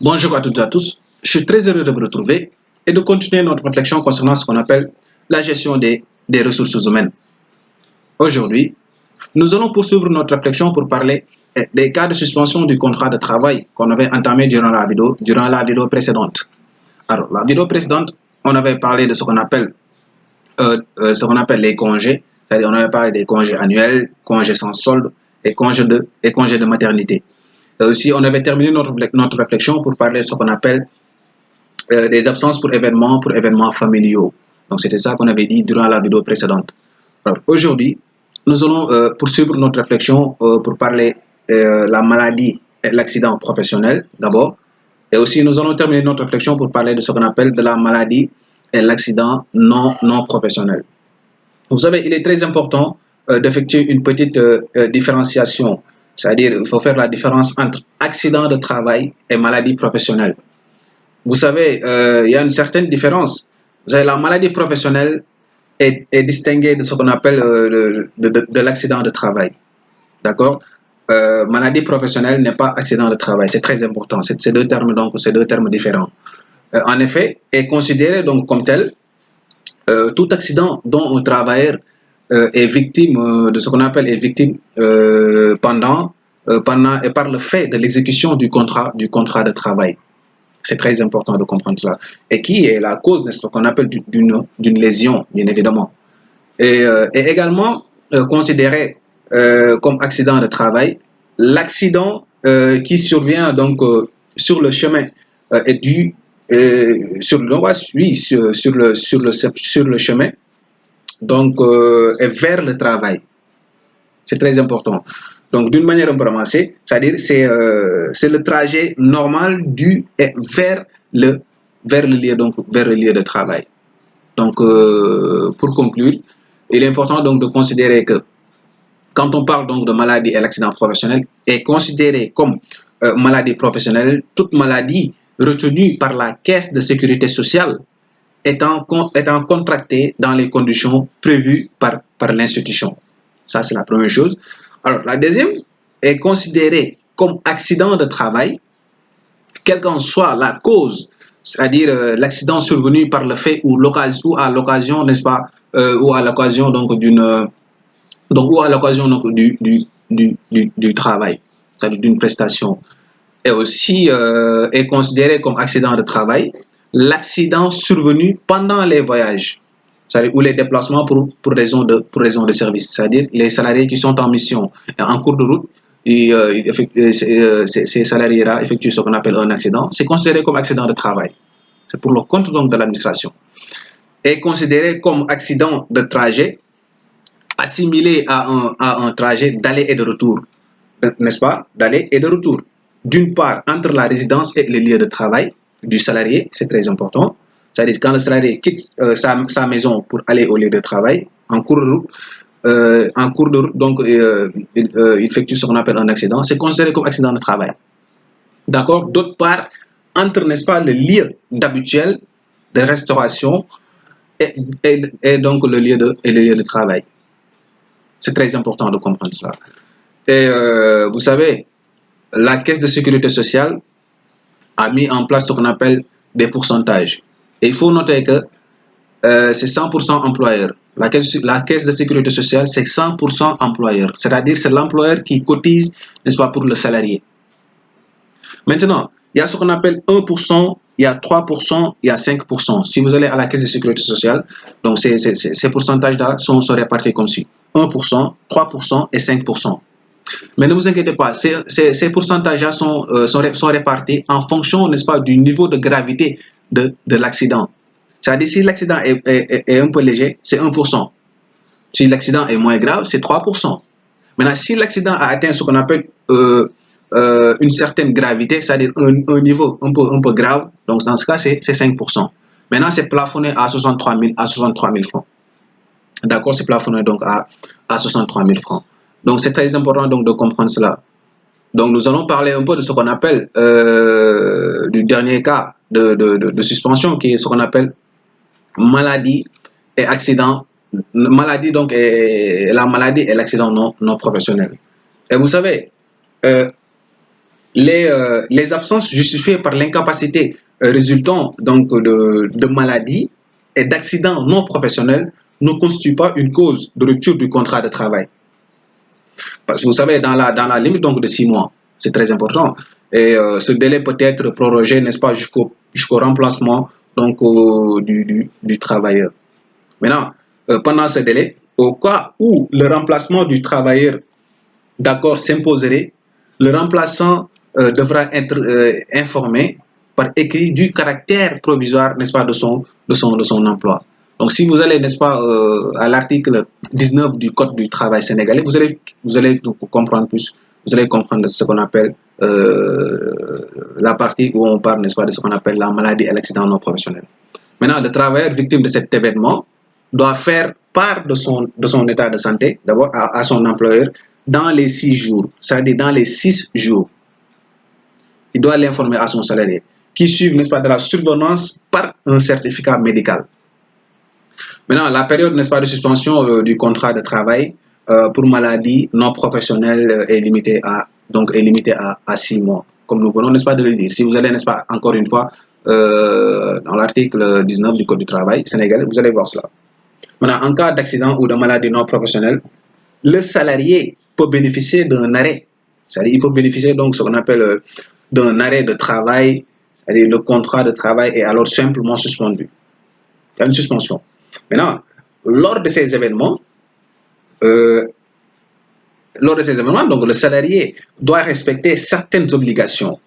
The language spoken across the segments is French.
Bonjour à toutes et à tous, je suis très heureux de vous retrouver et de continuer notre réflexion concernant ce qu'on appelle la gestion des ressources humaines. Aujourd'hui, nous allons poursuivre notre réflexion pour parler des cas de suspension du contrat de travail qu'on avait entamé durant la vidéo précédente. Alors, la vidéo précédente, on avait parlé de ce qu'on appelle les congés, c'est-à-dire on avait parlé des congés annuels, congés sans solde et congés de maternité. Et aussi, on avait terminé notre réflexion pour parler de ce qu'on appelle des absences pour événements familiaux. Donc, c'était ça qu'on avait dit durant la vidéo précédente. Alors, aujourd'hui, nous allons poursuivre notre réflexion pour parler la maladie et l'accident professionnel d'abord. Et aussi, nous allons terminer notre réflexion pour parler de ce qu'on appelle de la maladie et l'accident non professionnel. Vous savez, il est très important d'effectuer une petite différenciation. C'est-à-dire, il faut faire la différence entre accident de travail et maladie professionnelle. Vous savez, il y a une certaine différence. Vous savez, la maladie professionnelle est distinguée de ce qu'on appelle de l'accident de travail. D'accord? Maladie professionnelle n'est pas accident de travail. C'est très important. Ces deux termes, donc, ces deux termes différents. En effet, est considéré donc comme tel tout accident dont un travailleur est victime de ce qu'on appelle est victime pendant et par le fait de l'exécution du contrat de travail. C'est très important de comprendre cela. Et qui est la cause, n'est-ce pas, qu'on appelle d'une lésion, bien évidemment. Et également considéré comme accident de travail, l'accident qui survient donc sur le chemin est dû sur le chemin, donc vers le travail. C'est très important. Donc, d'une manière un peu ramassée, c'est-à-dire c'est le trajet normal vers le lieu de travail. Donc, pour conclure, il est important donc de considérer que quand on parle donc de maladie et l'accident professionnel, est considéré comme maladie professionnelle toute maladie retenue par la caisse de sécurité sociale étant contractée dans les conditions prévues par l'institution. Ça, c'est la première chose. Alors, la deuxième est considérée comme accident de travail, quelle qu'en soit la cause, c'est-à-dire l'accident survenu par le fait ou à l'occasion, n'est-ce pas, ou à l'occasion donc ou à l'occasion donc du travail, c'est-à-dire d'une prestation. Et aussi est considéré comme accident de travail l'accident survenu pendant les voyages, c'est-à-dire ou les déplacements pour raison de service, c'est-à-dire les salariés qui sont en mission en cours de route et ces salariés-là effectuent ce qu'on appelle un accident, c'est considéré comme accident de travail. C'est pour le compte donc de l'administration. Est considéré comme accident de trajet assimilé à un trajet d'aller et de retour, n'est-ce pas, d'aller et de retour. D'une part, entre la résidence et le lieu de travail du salarié, c'est très important. C'est-à-dire quand le salarié quitte sa maison pour aller au lieu de travail, en cours de route, donc il effectue ce qu'on appelle un accident, c'est considéré comme accident de travail. D'accord? D'autre part, entre, n'est-ce pas, le lieu d'habituel de restauration et donc le lieu de travail. C'est très important de comprendre cela. Et vous savez, la caisse de sécurité sociale a mis en place ce qu'on appelle des pourcentages. Et il faut noter que c'est 100% employeur. La caisse de sécurité sociale, c'est 100% employeur. C'est-à-dire c'est l'employeur qui cotise, n'est-ce pas, pour le salarié. Maintenant, il y a ce qu'on appelle 1%, il y a 3%, il y a 5%. Si vous allez à la caisse de sécurité sociale, donc ces pourcentages-là sont répartis comme suit. 1%, 3% et 5%. Mais ne vous inquiétez pas, ces pourcentages-là sont répartis en fonction, n'est-ce pas, du niveau de gravité de l'accident. C'est-à-dire si l'accident est un peu léger, c'est 1%. Si l'accident est moins grave, c'est 3%. Maintenant, si l'accident a atteint ce qu'on appelle une certaine gravité, c'est-à-dire un niveau un peu grave, donc dans ce cas, c'est 5%. Maintenant, c'est plafonné à 63 000 francs. D'accord, c'est plafonné donc à 63 000 francs. Donc, c'est très important donc, de comprendre cela. Donc, nous allons parler un peu de ce qu'on appelle du dernier cas de suspension, qui est ce qu'on appelle maladie et accident. Maladie, donc, la maladie et l'accident non professionnel. Et vous savez, les absences justifiées par l'incapacité résultant donc de maladies et d'accidents non professionnels ne constituent pas une cause de rupture du contrat de travail. Parce que vous savez, dans la limite donc de 6 mois, c'est très important. Et ce délai peut être prorogé, n'est-ce pas, jusqu'au remplacement donc, du travailleur. Maintenant, pendant ce délai, au cas où le remplacement du travailleur d'accord s'imposerait, le remplaçant devra être informé par écrit du caractère provisoire, n'est-ce pas, de son emploi. Donc, si vous allez, n'est-ce pas, à l'article 19 du Code du travail sénégalais, vous allez comprendre plus, vous allez comprendre ce qu'on appelle la partie où on parle, n'est-ce pas, de ce qu'on appelle la maladie et l'accident non professionnel. Maintenant, le travailleur victime de cet événement doit faire part de son état de santé, d'abord à son employeur, dans les 6 jours, c'est-à-dire dans les 6 jours. Il doit l'informer à son salarié, qui suivent, n'est-ce pas, de la survenance par un certificat médical. Maintenant, la période, n'est-ce pas, de suspension du contrat de travail pour maladie non professionnelle est limitée à 6 mois, comme nous venons, n'est-ce pas, de le dire. Si vous allez, n'est-ce pas, encore une fois, dans l'article 19 du Code du travail sénégalais, vous allez voir cela. Maintenant, en cas d'accident ou de maladie non professionnelle, le salarié peut bénéficier d'un arrêt. C'est-à-dire, il peut bénéficier donc ce qu'on appelle d'un arrêt de travail, c'est-à-dire le contrat de travail est alors simplement suspendu. Il y a une suspension. Maintenant, lors de ces événements, donc le salarié doit respecter certaines obligations.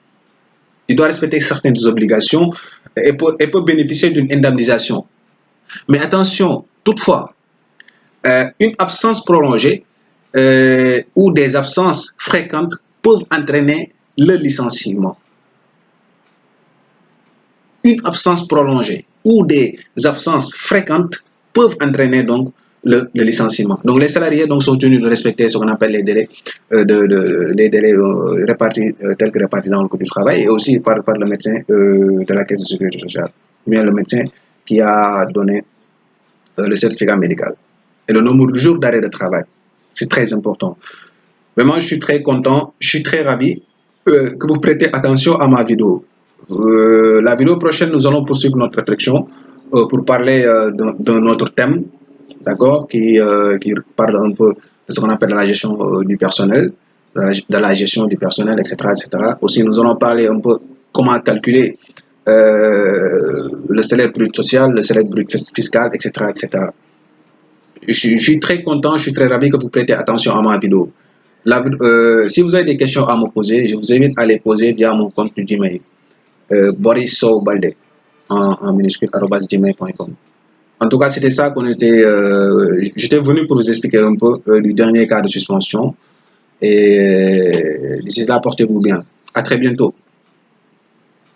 Il doit respecter certaines obligations et peut bénéficier d'une indemnisation. Mais attention, toutefois, une absence prolongée ou des absences fréquentes peuvent entraîner le licenciement. Une absence prolongée ou des absences fréquentes peuvent entraîner donc le licenciement. Donc les salariés donc, sont tenus de respecter ce qu'on appelle les délais, les délais répartis, tels que répartis dans le Code du travail et aussi par le médecin de la Caisse de sécurité sociale, ou bien le médecin qui a donné le certificat médical. Et le nombre de jours d'arrêt de travail, c'est très important. Vraiment, je suis très content, je suis très ravi que vous prêtez attention à ma vidéo. La vidéo prochaine, nous allons poursuivre notre réflexion pour parler d'un autre thème, d'accord, qui parle un peu de ce qu'on appelle la gestion du personnel, de la gestion du personnel, etc., etc. Aussi, nous allons parler un peu comment calculer le salaire brut social, le salaire brut fiscal, etc., etc. Je suis très content, je suis très ravi que vous prêtez attention à ma vidéo. Si vous avez des questions à me poser, je vous invite à les poser via mon compte Gmail. Boris Sow Balde en minuscule @gmail.com. En tout cas, c'était ça qu'on était. J'étais venu pour vous expliquer un peu du dernier cas de suspension. Et d'ici là, portez-vous bien. À très bientôt.